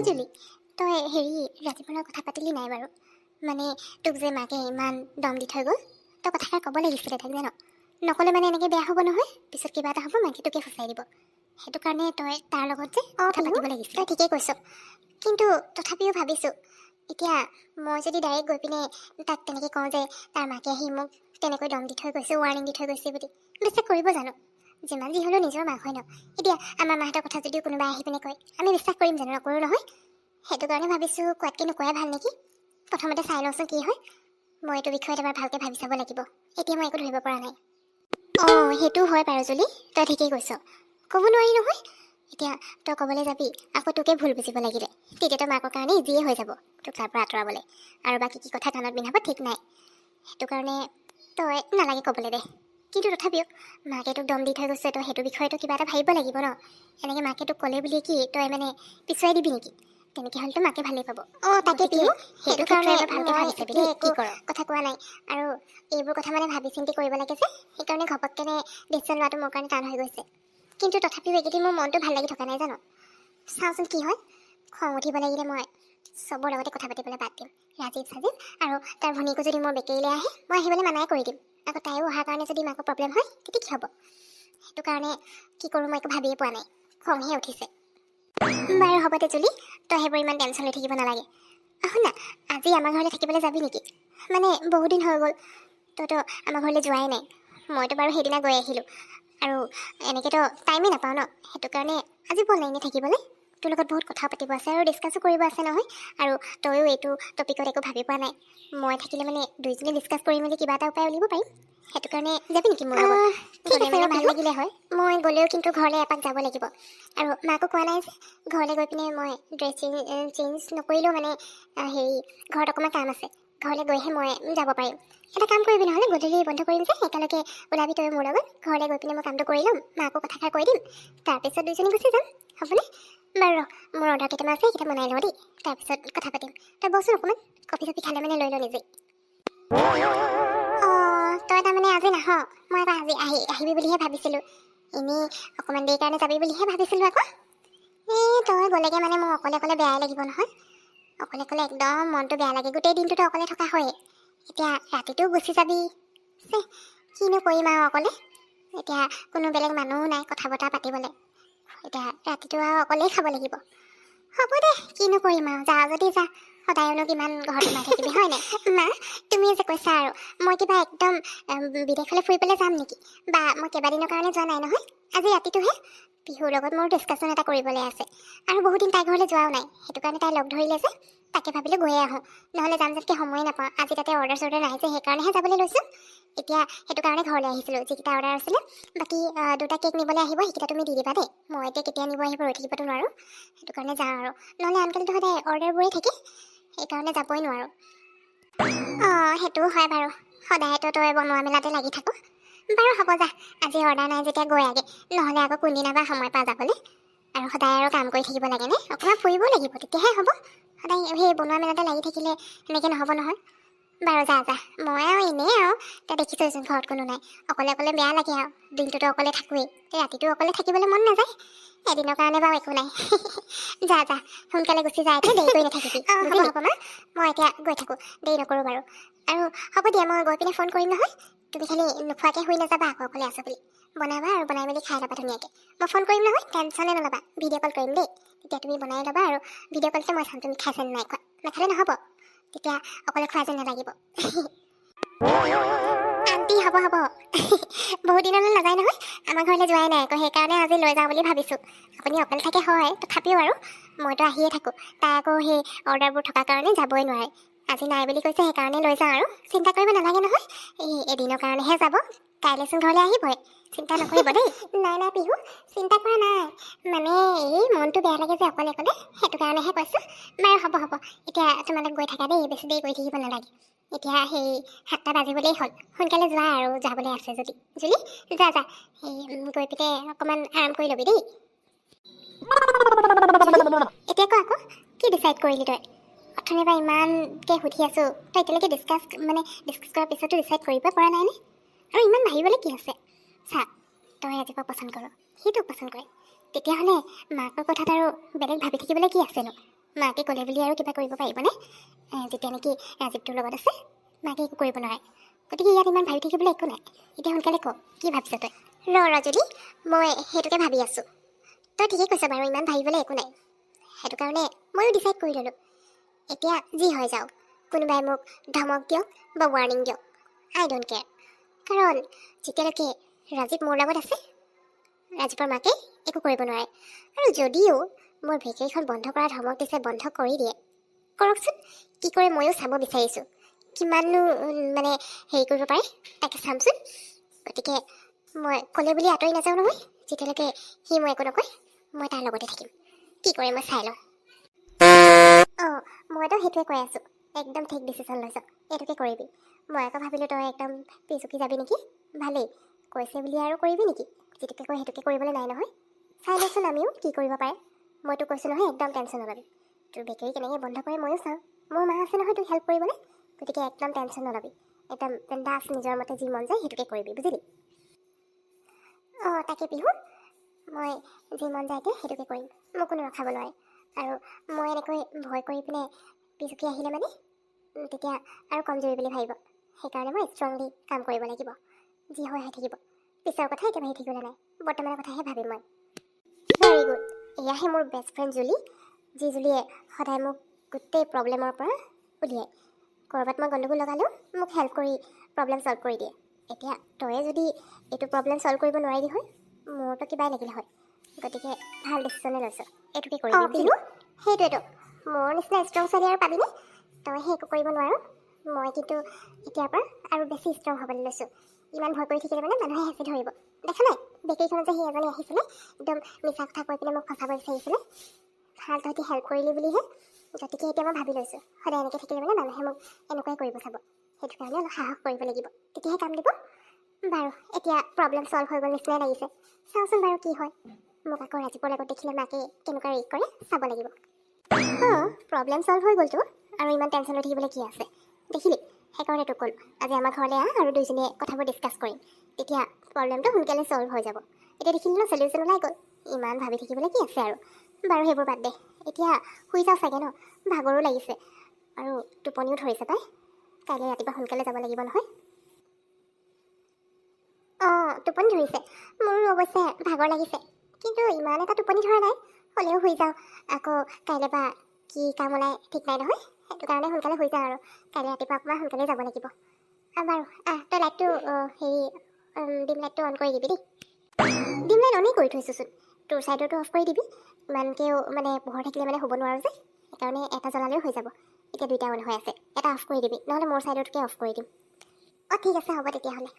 জুলি, তই ৰাতিপুৱাৰ কথা পাতিলি নাই বাৰু? মানে তোক যে মাকে ইমান দম দি থৈ গ'ল, তই কথাষাৰ ক'ব লাগিছিলে তাক জান। নক'লে মানে এনেকৈ বেয়া হ'ব নহয়, পিছত কিবা এটা হ'ব মাকে তোকে ফচাই দিব। সেইটো কাৰণে তই তাৰ লগত যে কথা পাতিব লাগিছিলে। তই ঠিকেই কৈছ, কিন্তু তথাপিও ভাবিছোঁ এতিয়া মই যদি ডাইৰেক্ট গৈ পিনে তাক তেনেকৈ কওঁ যে তাৰ মাকে আহি মোক তেনেকৈ দম দি থৈ গৈছে, ৱাৰ্ণিং দি থৈ গৈছে বুলি, বিশ্বাস কৰিব জানো? যিমান যি হ'লেও নিজৰ মাক হয় ন। এতিয়া আমাৰ মাহঁতৰ কথা যদিও কোনোবাই আহি পিনে কয়, আমি বিশ্বাস কৰিম জানো? নকৰোঁ নহয়। সেইটো কাৰণে ভাবিছোঁ কোৱাতকৈ নোকোৱাই ভাল নেকি। প্ৰথমতে চাই লওঁচোন কি হয়। মই এইটো বিষয়ত এবাৰ ভালকৈ ভাবি চাব লাগিব। এতিয়া মই একো ধৰিব পৰা নাই। অঁ, সেইটো হয় বাৰু জুলি, তই ঠিকেই কৈছ। ক'ব নোৱাৰি নহয়। এতিয়া তই ক'বলৈ যাবি আকৌ তোকে ভুল বুজিব লাগিলে, তেতিয়াতো মাকৰ কাৰণে ইজিয়ে হৈ যাব তোক তাৰ পৰা আঁতৰাবলৈ। আৰু বাকী কি কথা কাণত পিন্ধাব ঠিক নাই। সেইটো কাৰণে তই নালাগে ক'বলৈ দে। কিন্তু তথাপিও মাকে তোক দম দি থৈ গৈছে, তই সেইটো বিষয়তো কিবা এটা ভাবিব লাগিব ন। এনেকৈ মাকে তোক ক'লে বুলি কি তই মানে পিছুৱাই দিবি নেকি? তেনেকৈ হ'লেতো মাকে ভালেই পাব। অঁ, তাকে পিহু, সেইটো কাৰণে ভালকৈ ভাবি চাবি দেই, কি কৰ। কথা কোৱা নাই, আৰু এইবোৰ কথা মানে ভাবি চিন্তি কৰিব লাগে যে, সেইকাৰণে ঘপককেনে ডিচিশ্যন লোৱাটো মোৰ কাৰণে টান হৈ গৈছে। কিন্তু তথাপিও এইকেইদিন মোৰ মনটো ভাল লাগি থকা নাই জানো। চাওঁচোন কি হয়। খং উঠিব লাগিলে মই চবৰ লগতে কথা পাতিবলৈ বাদ দিম। ৰাজীৱ চাজীৱ আৰু তাৰ ভনীকো যদি মোৰ বেকেৰীলৈ আহে, মই আহিবলৈ মানাই কৰি দিম। আকৌ তাইও অহাৰ কাৰণে যদি মাকৰ প্ৰব্লেম হয়, তেতিয়া কি হ'ব? সেইটো কাৰণে কি কৰোঁ মই একো ভাবিয়ে পোৱা নাই। খংহে উঠিছে। বাৰু হ'ব দে জুলি, তই সেইবোৰ ইমান টেনশ্যন লৈ থাকিব নালাগে। শুন না, আজি আমাৰ ঘৰলৈ থাকিবলৈ যাবি নেকি? মানে বহুত দিন হৈ গ'ল, তইতো আমাৰ ঘৰলৈ যোৱাই নাই। মইতো বাৰু সেইদিনা গৈ আহিলোঁ, আৰু এনেকৈতো টাইমেই নাপাওঁ ন। সেইটো কাৰণে আজি ব'ল এনেই থাকিবলৈ। তোৰ লগত বহুত কথা পাতিব আছে আৰু ডিছকাছো কৰিব আছে নহয়। আৰু তইও এইটো টপিকত একো ভাবি পোৱা নাই। মই থাকিলে মানে দুইজনী ডিছকাছ কৰি মেলি কিবা এটা উপায় উলিয়াব পাৰিম। সেইটো কাৰণে যাবি নেকি মোৰ লগত? গ'লে মানে ভাল লাগিলে হয়। মই গ'লেও কিন্তু ঘৰলৈ এপাক যাব লাগিব। আৰু মাকো কোৱা নাই যে ঘৰলৈ গৈ পিনে মই ড্ৰেছ চেঞ্জ নকৰিলেও মানে ঘৰত অকণমান কাম আছে। ঘৰলৈ গৈহে মই যাব পাৰিম। এটা কাম কৰিবি নহ'লে, গধূলি বন্ধ কৰিম যে একেলগে ওলাবি তই মোৰ লগত। ঘৰলৈ গৈ পিনে মই কামটো কৰি ল'ম, মাকো কথাষাৰ কৈ দিম, তাৰপিছত দুইজনী গুচি যাম। হ'বনে? বাৰু মোৰ অৰ্ডাৰ কেইটামান আছে, সেইকেইটা বনাই লওঁ দেই, তাৰপিছত কথা পাতিম। তই বচোন অকণমান, কফি চফি খালে মানে লৈ লওঁ নিজেই। অঁ, তই তাৰমানে আজি নাহ? মই আকৌ আজি আহিবি বুলিহে ভাবিছিলোঁ। এনেই অকণমান দেৰি কাৰণে যাবি বুলিহে ভাবিছিলোঁ আকৌ। তই গ'লেগে মানে মোৰ অকলে অকলে বেয়াই লাগিব নহয়। অকলে অকলে একদম মনটো বেয়া লাগে। গোটেই দিনটোতো অকলে থকা হয়েই, এতিয়া ৰাতিটোও গুচি যাবি। কিনো কৰিম আৰু অকলে। এতিয়া কোনো বেলেগ মানুহো নাই কথা বতৰা পাতিবলৈ। এতিয়া ৰাতিটো আৰু অকলেই খাব লাগিব। হ'ব দে, কিনো কৰিম আৰু, যা যদি যা। সদায়নো কিমান ঘৰত সোমাই থাকিবি হয় নাই? মা, তুমি যে কৈছা আৰু মই কিবা একদম বিদেশলৈ ফুৰিবলৈ যাম নেকি? বা মই কেইবাদিনৰ কাৰণে যোৱা নাই নহয়। আজি ৰাতিটোহে। পিহুৰ লগত মোৰ ডিছকাশ্যন এটা কৰিবলৈ আছে, আৰু বহুত দিন তাইৰ ঘৰলৈ যোৱাও নাই। সেইটো কাৰণে তাই লগ ধৰিলে যে, তাকে ভাবিলোঁ গৈয়ে আহোঁ। নহ'লে যাম যাতকৈ সময়ে নাপাওঁ। আজি তাতে অৰ্ডাৰ চৰ্ডাৰ নাই যে, সেইকাৰণেহে যাবলৈ লৈছোঁ। এতিয়া সেইটো কাৰণে ঘৰলৈ আহিছিলোঁ। যিকেইটা অৰ্ডাৰ আছিলে, বাকী 2টা কেক নিবলৈ আহিব, সেইকেইটা তুমি দি দিবা দেই। মই এতিয়া কেতিয়া নিব আহিব ৰৈ থাকিবতো নোৱাৰোঁ। সেইটো কাৰণে যাওঁ আৰু, নহ'লে আনকালেতো সদায় অৰ্ডাৰবোৰেই থাকে, সেইকাৰণে যাবই নোৱাৰোঁ। অঁ, সেইটোও হয় বাৰু, সদায়তো তই বনোৱা মেলাতে লাগি থাকোঁ। বাৰু হ'ব যা, আজি অৰ্ডাৰ নাই যেতিয়া গৈ আগে, নহ'লে আকৌ কোনদিনা বা সময় পা যাবলৈ। আৰু সদায় আৰু কাম কৰি থাকিব লাগেনে? অকণমান ফুৰিবও লাগিব, তেতিয়াহে হ'ব। সদায় সেই বনোৱা মেলাতে লাগি থাকিলে সেনেকৈ নহ'ব নহয়। বাৰু যা যা, মই আৰু এনেই আৰু, তই দেখিছচোন ঘৰত কোনো নাই। অকলে অকলে বেয়া লাগে আৰু, দিনটোতো অকলে থাকোৱেই, ৰাতিটো অকলে থাকিবলৈ মন নাযায়। এদিনৰ কাৰণে বাৰু একো নাই। যা যা, সোনকালে গুচি যা, এতিয়া দেৰি কৰি নাথাকিবি। হ'ব হ'ব মা, মই এতিয়া গৈ থাকোঁ, দেৰি নকৰোঁ বাৰু। আৰু হ'ব দিয়া, মই গৈ পিনে ফোন কৰিম নহয়। তুমি খালি নোখোৱাকৈ শুই নাযাবা আকৌ অকলে আছোঁ বুলি। বনাবা আৰু বনাই মেলি খাই ল'বা ধুনীয়াকৈ। মই ফোন কৰিম নহয়, টেনশ্যনে নল'বা। ভিডিঅ' কল কৰিম দেই, তেতিয়া তুমি বনাই ল'বা, আৰু ভিডিঅ' কলতে মই চাম তুমি খাইছা নে নাই খোৱা। নাখালে নহ'ব, তেতিয়া অকলে খোৱা যেন নালাগিব। আণ্টি হ'ব হ'ব। বহুত দিনলৈ নাযায় নহয়, আমাৰ ঘৰলৈ যোৱাই নাই আকৌ, সেইকাৰণে আজি লৈ যাওঁ বুলি ভাবিছোঁ। আপুনি অকলে থাকে হয়, তথাপিও আৰু মইতো আহিয়ে থাকোঁ। তাই আকৌ সেই অৰ্ডাৰবোৰ থকাৰ কাৰণে যাবই নোৱাৰে। আজি নাই বুলি কৈছে, সেইকাৰণে লৈ যাওঁ আৰু। চিন্তা কৰিব নালাগে নহয়, এদিনৰ কাৰণেহে যাব, কাইলৈচোন ঘৰলৈ আহিবই। চিন্তা নকৰিব দেই। নাই নাই পিহু, চিন্তা কৰা নাই, মানে মনটো বেয়া লাগে যে অকলে অকলে, সেইটো কাৰণেহে কৈছোঁ। বাৰু হ'ব হ'ব, এতিয়া তোমালোক গৈ থাকা দেই, বেছি দেৰি কৰি থাকিব নালাগে। এতিয়া 7টা বাজিবলেই হ'ল, সোনকালে যোৱা আৰু যাবলৈ আছে যদি। জুলি, যা যা, গৈ পিনে অকণমান আৰাম কৰি ল'বি দেই। এতিয়া ক আকৌ, কি ডিচাইড কৰিলি তই? অথনিৰ পৰা ইমানকৈ সুধি আছোঁ, তই এতিয়ালৈকে ডিছকাছ কৰাৰ পিছতো ডিচাইড কৰিব পৰা নাইনে? আৰু ইমান ভাবিবলৈ কি আছে? চা, তই ৰাতিপুৱা পচন্দ কৰ, সি তোক পচন্দ কৰে, তেতিয়াহ'লে মাকৰ কথাত আৰু বেলেগ ভাবি থাকিবলৈ কি আছেনো? মাকে ক'লে বুলি আৰু কিবা কৰিব পাৰিবনে? যেতিয়া নেকি ৰাজীৱটোৰ লগত আছে মাকে একো কৰিব নোৱাৰে। গতিকে ইয়াত ইমান ভাবি থাকিবলৈ একো নাই। এতিয়া সোনকালে ক, কি ভাবিছ তই? ৰজনী, মই সেইটোকে ভাবি আছোঁ। তই ঠিকেই কৈছ বাৰু, ইমান ভাবিবলৈ একো নাই। সেইটো কাৰণে ময়ো ডিচাইড কৰি ল'লোঁ। এতিয়া যি হৈ যাওক, কোনোবাই মোক ধমক দিয়ক বা ৱাৰ্ণিং দিয়ক, আই ডোণ্ট কেয়াৰ। কাৰণ যেতিয়ালৈকে ৰাজীৱ মোৰ লগত আছে, ৰাজীৱৰ মাকে একো কৰিব নোৱাৰে। আৰু যদিও মোৰ ভেকেৰিখন বন্ধ কৰা ধমক দিছে, বন্ধ কৰি দিয়ে, কৰকচোন। কি কৰে ময়ো চাব বিচাৰিছোঁ। কিমাননো মানে হেৰি কৰিব পাৰে তাকে চামচোন। গতিকে মই ক'লে বুলি আঁতৰি নাযাওঁ নহয়। যেতিয়ালৈকে সি মই একো নকয়, মই তাৰ লগতে থাকিম। কি কৰে মই চাই লওঁ। অঁ, মইতো সেইটোৱে কৈ আছোঁ। একদম ঠিক ডিচিশ্যন লৈছ, এইটোকে কৰিবি। মই আকৌ ভাবিলোঁ তই একদম পিছুকি যাবি নেকি। ভালেই, কৈছে বুলি আৰু কৰিবি নেকি? যিটোকে কয় সেইটোকে কৰিবলৈ নাই নহয়। চাই লওঁচোন আমিও কি কৰিব পাৰে। মইতো কৈছোঁ নহয়, একদম টেনশ্যন নল'বি। তোৰ বেকেৰী কেনেকৈ বন্ধ কৰে ময়ো চাওঁ। মোৰ মা আছে নহয় তোক হেল্প কৰিবলৈ। গতিকে একদম টেনশ্যন নল'বি। একদম বিন্দাছ নিজৰ মতে যি মন যায় সেইটোকে কৰিবি, বুজিলি? অঁ, তাকে পিহু, মই যি মন যায় সেইটোকে কৰিম। মোক কোনো ৰখাব নোৱাৰে। আৰু মই এনেকৈ ভয় কৰি পিনে পিছুকি আহিলে মানে তেতিয়া আৰু কমজুৰি বুলি ভাবিব। সেইকাৰণে মই ষ্ট্ৰংলি কাম কৰিব লাগিব। যি হয় হৈ থাকিব। পিছৰ কথা এতিয়া ভাবি থাকিবলৈ নাই, বৰ্তমানৰ কথাহে ভাবিম মই। Very good. এয়াহে মোৰ বেষ্ট ফ্ৰেণ্ড জুলি। যি জুলিয়ে সদায় মোক গোটেই প্ৰব্লেমৰ পৰা উলিয়ায়। ক'ৰবাত মই গণ্ডগোল লগালেও মোক হেল্প কৰি প্ৰব্লেম ছল্ভ কৰি দিয়ে। এতিয়া তয়ে যদি এইটো প্ৰব্লেম ছল্ভ কৰিব নোৱাৰিলি হয়, মোৰতো কিবাই লাগিলে হয়। গতিকে ভাল ডিচিশ্যনে লৈছ, এইটোকে কৰিবি বুজিলি? সেইটোৱেতো, মোৰ নিচিনা ষ্ট্ৰং ছোৱালী আৰু পাবিনে? তইহে একো কৰিব নোৱাৰ। মই কিন্তু এতিয়াৰ পৰা আৰু বেছি ষ্ট্ৰং হ'বলৈ লৈছোঁ। ইমান ভয় কৰি থাকিলে মানে মানুহে হেঁচি ধৰিব। দেখা নাই বেকেৰীখনত যে সি এজনী আহিছিলে, একদম মিছা কথা কৈ পিনে মোক ফচাব বিচাৰিছিলে। ভাল, তহঁতি হেল্প কৰিলি বুলিহে। গতিকে এতিয়া মই ভাবি লৈছোঁ, সদায় এনেকৈ থাকিলে মানে মানুহে মোক এনেকুৱাই কৰিব চাব। সেইটো কাৰণে অলপ সাহস কৰিব লাগিব, তেতিয়াহে কাম দিব। বাৰু, এতিয়া প্ৰব্লেম ছল্ভ হৈ গ'ল নিচিনাই লাগিছে। চাওঁচোন বাৰু কি হয়। মোক আকৌ ৰাজীৱৰ লগত দেখিলে মাকে কেনেকুৱা ৰিয়েক্ট কৰে চাব লাগিব। অঁ, প্ৰব্লেম ছল্ভ হৈ গ'লতো, আৰু ইমান টেনশ্যন লৈ থাকিবলৈ কি আছে। দেখিলি, সেইকাৰণে তোক ক'লোঁ আজি আমাৰ ঘৰলৈ আহ আৰু দুইজনীয়ে কথাবোৰ ডিছকাছ কৰিম। তেতিয়া প্ৰব্লেমটো সোনকালে ছল্ভ হৈ যাব। এতিয়া দেখিলি ন চলিউশ্যন ওলাই গ'ল। ইমান ভাবি থাকিবলৈ কি আছে আৰু। বাৰু সেইবোৰ বাদ দে, এতিয়া শুই যাওঁ চাগে ন, ভাগৰো লাগিছে আৰু টোপনিও ধৰিছে পাই। কাইলৈ ৰাতিপুৱা সোনকালে যাব লাগিব নহয়। অঁ, টোপনি ধৰিছে। মোৰো অৱশ্যে ভাগৰ লাগিছে, কিন্তু ইমান এটা টোপনি ধৰা নাই। হ'লেও শুই যাওঁ, আকৌ কাইলৈ পৰা কি কাম ওলাই ঠিক নাই নহয়। সেইটো কাৰণে সোনকালে শুই যাওঁ আৰু কাইলৈ ৰাতিপুৱা অকণমান সোনকালে যাব লাগিব। বাৰু তই লাইটটো ডিম লাইটটো অন কৰি দিবি দেই। ডিম লাইট অনেই কৰি থৈছোঁচোন। তোৰ ছাইডৰটো অফ কৰি দিবি। ইমানকৈও মানে পোহৰ থাকিলে মানে হ'ব নোৱাৰোঁ যে, সেইকাৰণে এটা জ্বলালেও হৈ যাব। এতিয়া দুইটা অন হৈ আছে, এটা অফ কৰি দিবি, নহ'লে মোৰ ছাইডৰটোকে অফ কৰি দিম। অঁ, ঠিক আছে, হ'ব তেতিয়াহ'লে।